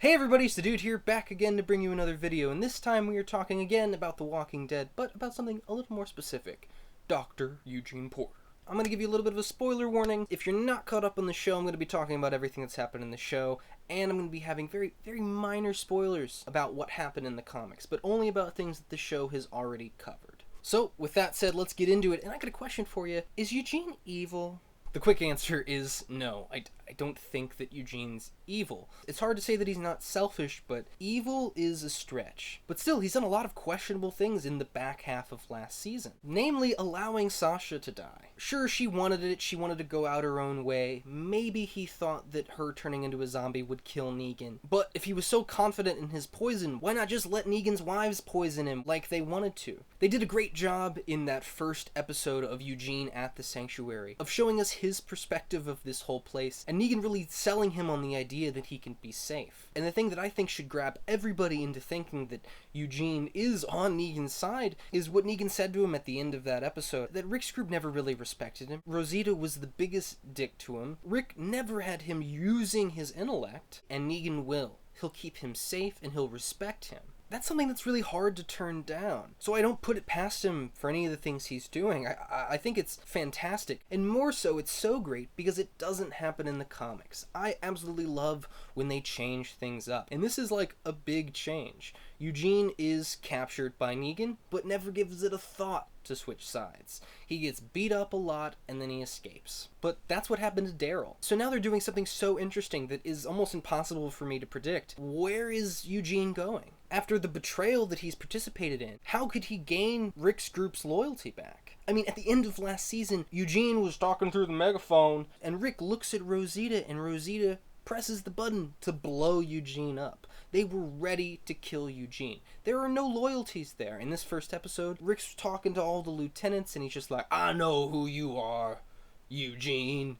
Hey everybody, it's the Dude here, back again to bring you another video, and this time we are talking again about The Walking Dead, but about something a little more specific. Dr. Eugene Porter. I'm going to give you a little bit of a spoiler warning. If you're not caught up on the show, I'm going to be talking about everything that's happened in the show, and I'm going to be having very minor spoilers about what happened in the comics, but only about things that the show has already covered. So, with that said, let's get into it, and I got a question for you. Is Eugene evil? The quick answer is no. I don't think that Eugene's evil. It's hard to say that he's not selfish, but evil is a stretch. But still, he's done a lot of questionable things in the back half of last season. Namely, allowing Sasha to die. Sure, she wanted it, she wanted to go out her own way. Maybe he thought that her turning into a zombie would kill Negan. But if he was so confident in his poison, why not just let Negan's wives poison him like they wanted to? They did a great job in that first episode of Eugene at the Sanctuary of showing us his perspective of this whole place, and Negan really selling him on the idea that he can be safe. And the thing that I think should grab everybody into thinking that Eugene is on Negan's side is what Negan said to him at the end of that episode, that Rick's group never really respected him. Rosita was the biggest dick to him. Rick never had him using his intellect, and Negan will. He'll keep him safe and he'll respect him. That's something that's really hard to turn down. So I don't put it past him for any of the things he's doing. I think it's fantastic. And more so, it's so great because it doesn't happen in the comics. I absolutely love when they change things up. And this is like a big change. Eugene is captured by Negan, but never gives it a thought to switch sides. He gets beat up a lot and then he escapes. But that's what happened to Daryl. So now they're doing something so interesting that is almost impossible for me to predict. Where is Eugene going? After the betrayal that he's participated in, how could he gain Rick's group's loyalty back? I mean, at the end of last season, Eugene was talking through the megaphone, and Rick looks at Rosita, and Rosita presses the button to blow Eugene up. They were ready to kill Eugene. There are no loyalties there. In this first episode, Rick's talking to all the lieutenants, and he's just like, I know who you are, Eugene.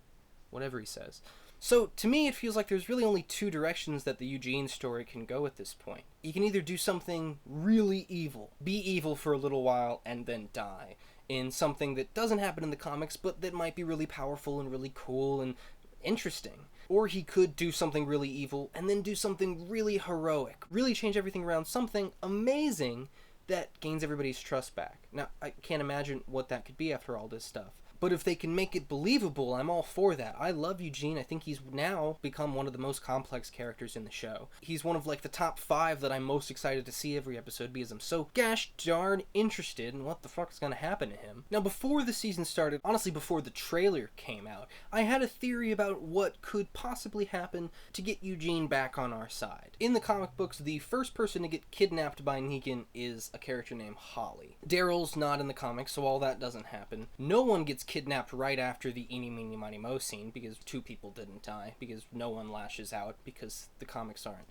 Whatever he says. So, to me, it feels like there's really only two directions that the Eugene story can go at this point. You can either do something really evil, be evil for a little while, and then die, in something that doesn't happen in the comics, but that might be really powerful and really cool and interesting. Or he could do something really evil, and then do something really heroic, really change everything around, something amazing that gains everybody's trust back. Now, I can't imagine what that could be after all this stuff. But if they can make it believable, I'm all for that. I love Eugene. I think he's now become one of the most complex characters in the show. He's one of like the top 5 that I'm most excited to see every episode because I'm so gosh darn interested in what the fuck's gonna happen to him. Now, before the season started, honestly before the trailer came out, I had a theory about what could possibly happen to get Eugene back on our side. In the comic books, the first person to get kidnapped by Negan is a character named Holly. Daryl's not in the comics, so all that doesn't happen. No one gets kidnapped right after the Eeny, Meeny, Miny, Mo scene because 2 people didn't die, because no one lashes out, because the comics aren't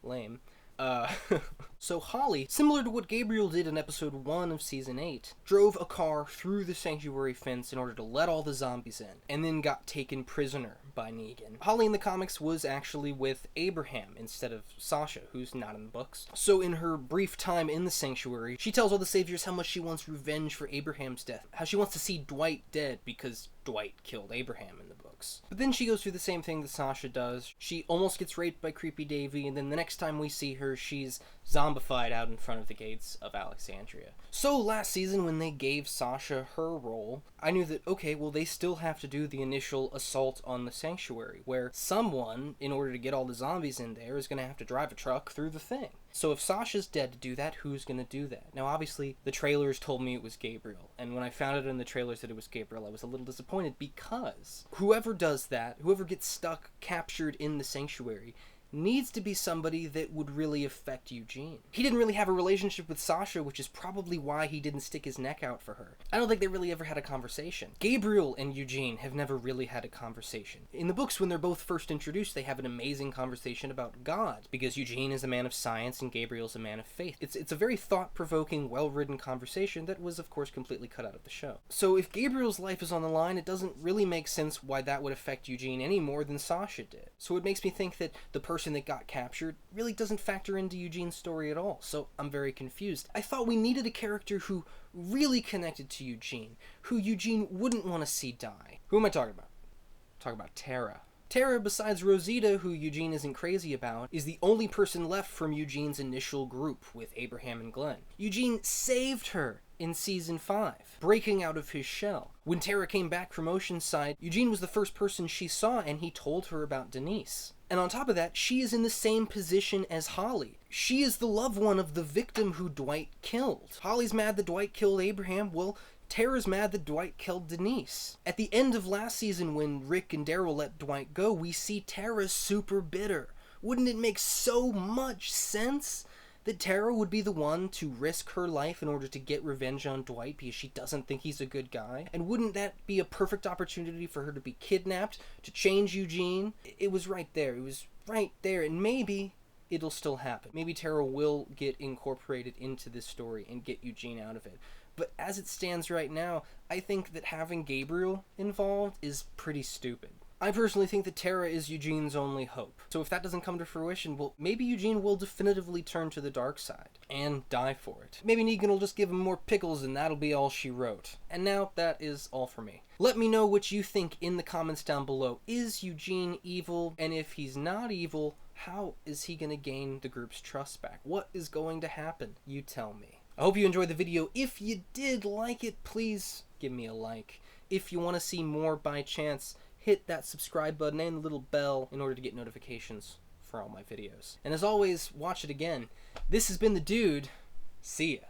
lame. So Holly, similar to what Gabriel did in episode 1 of season 8, drove a car through the sanctuary fence in order to let all the zombies in, and then got taken prisoner by Negan. Holly in the comics was actually with Abraham instead of Sasha, who's not in the books. So in her brief time in the sanctuary, she tells all the saviors how much she wants revenge for Abraham's death, how she wants to see Dwight dead because Dwight killed Abraham in the books. But then she goes through the same thing that Sasha does. She almost gets raped by Creepy Davy, and then the next time we see her, she's zombified out in front of the gates of Alexandria. So last season, when they gave Sasha her role, I knew that, okay, well, they still have to do the initial assault on the sanctuary, where someone, in order to get all the zombies in there, is going to have to drive a truck through the thing. So if Sasha's dead to do that, who's going to do that? Now, obviously, the trailers told me it was Gabriel, and when I found out in the trailers that it was Gabriel, I was a little disappointed because whoever does that, whoever gets stuck, captured in the sanctuary, needs to be somebody that would really affect Eugene. He didn't really have a relationship with Sasha, which is probably why he didn't stick his neck out for her. I don't think they really ever had a conversation. Gabriel and Eugene have never really had a conversation. In the books, when they're both first introduced, they have an amazing conversation about God, because Eugene is a man of science and Gabriel's a man of faith. It's a very thought-provoking, well-written conversation that was, of course, completely cut out of the show. So if Gabriel's life is on the line, it doesn't really make sense why that would affect Eugene any more than Sasha did. So it makes me think that the person that got captured really doesn't factor into Eugene's story at all, so I'm very confused. I thought we needed a character who really connected to Eugene, who Eugene wouldn't want to see die. Who am I talking about? I'm talking about Tara. Tara, besides Rosita, who Eugene isn't crazy about, is the only person left from Eugene's initial group with Abraham and Glenn. Eugene saved her in season 5, breaking out of his shell. When Tara came back from Oceanside, Eugene was the first person she saw, and he told her about Denise. And on top of that, she is in the same position as Holly. She is the loved one of the victim who Dwight killed. Holly's mad that Dwight killed Abraham. Well, Tara's mad that Dwight killed Denise. At the end of last season, when Rick and Daryl let Dwight go, we see Tara super bitter. Wouldn't it make so much sense that Tara would be the one to risk her life in order to get revenge on Dwight because she doesn't think he's a good guy? And wouldn't that be a perfect opportunity for her to be kidnapped, to change Eugene? It was right there. It was right there. And maybe it'll still happen. Maybe Tara will get incorporated into this story and get Eugene out of it. But as it stands right now, I think that having Gabriel involved is pretty stupid. I personally think that Tara is Eugene's only hope. So if that doesn't come to fruition, well, maybe Eugene will definitively turn to the dark side and die for it. Maybe Negan will just give him more pickles and that'll be all she wrote. And now that is all for me. Let me know what you think in the comments down below. Is Eugene evil? And if he's not evil, how is he going to gain the group's trust back? What is going to happen? You tell me. I hope you enjoyed the video. If you did like it, please give me a like. If you want to see more by chance, hit that subscribe button and the little bell in order to get notifications for all my videos. And as always, watch it again. This has been The Dude. See ya.